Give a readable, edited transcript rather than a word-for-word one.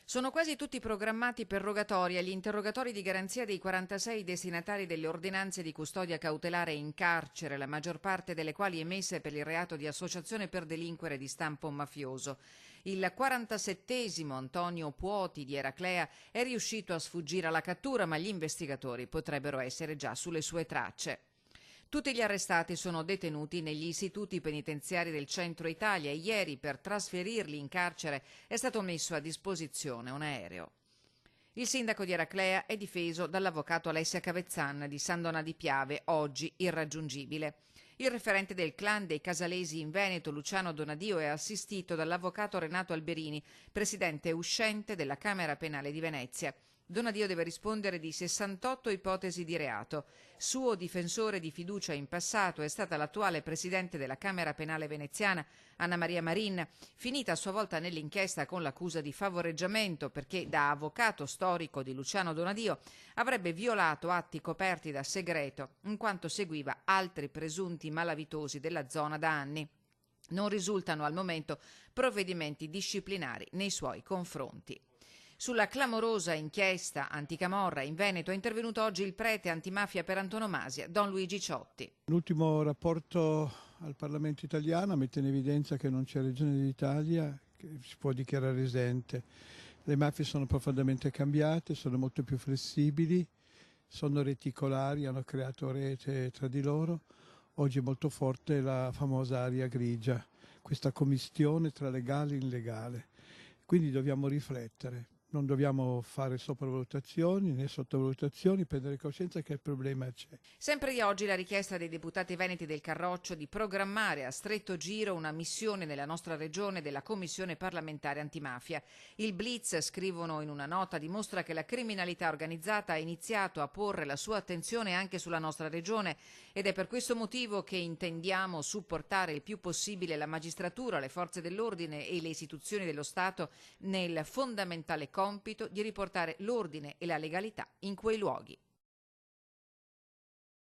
Sono quasi tutti programmati per rogatoria gli interrogatori di garanzia dei 46 destinatari delle ordinanze di custodia cautelare in carcere, la maggior parte delle quali emesse per il reato di associazione per delinquere di stampo mafioso. Il 47esimo Antonio Puoti di Eraclea è riuscito a sfuggire alla cattura, ma gli investigatori potrebbero essere già sulle sue tracce. Tutti gli arrestati sono detenuti negli istituti penitenziari del centro Italia e ieri per trasferirli in carcere è stato messo a disposizione un aereo. Il sindaco di Eraclea è difeso dall'avvocato Alessia Cavezzan di San Donà di Piave, oggi irraggiungibile. Il referente del clan dei Casalesi in Veneto, Luciano Donadio, è assistito dall'avvocato Renato Alberini, presidente uscente della Camera Penale di Venezia. Donadio deve rispondere di 68 ipotesi di reato. Suo difensore di fiducia in passato è stata l'attuale presidente della Camera Penale veneziana, Anna Maria Marin, finita a sua volta nell'inchiesta con l'accusa di favoreggiamento perché, da avvocato storico di Luciano Donadio, avrebbe violato atti coperti da segreto in quanto seguiva altri presunti malavitosi della zona da anni. Non risultano al momento provvedimenti disciplinari nei suoi confronti. Sulla clamorosa inchiesta anticamorra in Veneto è intervenuto oggi il prete antimafia per antonomasia, Don Luigi Ciotti. L'ultimo rapporto al Parlamento italiano mette in evidenza che non c'è regione d'Italia che si può dichiarare esente. Le mafie sono profondamente cambiate, sono molto più flessibili, sono reticolari, hanno creato rete tra di loro. Oggi è molto forte la famosa area grigia, questa commistione tra legale e illegale. Quindi dobbiamo riflettere. Non dobbiamo fare sopravvalutazioni né sottovalutazioni, prendere coscienza che il problema c'è. Sempre di oggi la richiesta dei deputati veneti del Carroccio di programmare a stretto giro una missione nella nostra regione della Commissione parlamentare antimafia. Il Blitz, scrivono in una nota, dimostra che la criminalità organizzata ha iniziato a porre la sua attenzione anche sulla nostra regione ed è per questo motivo che intendiamo supportare il più possibile la magistratura, le forze dell'ordine e le istituzioni dello Stato nel fondamentale compito di riportare l'ordine e la legalità in quei luoghi.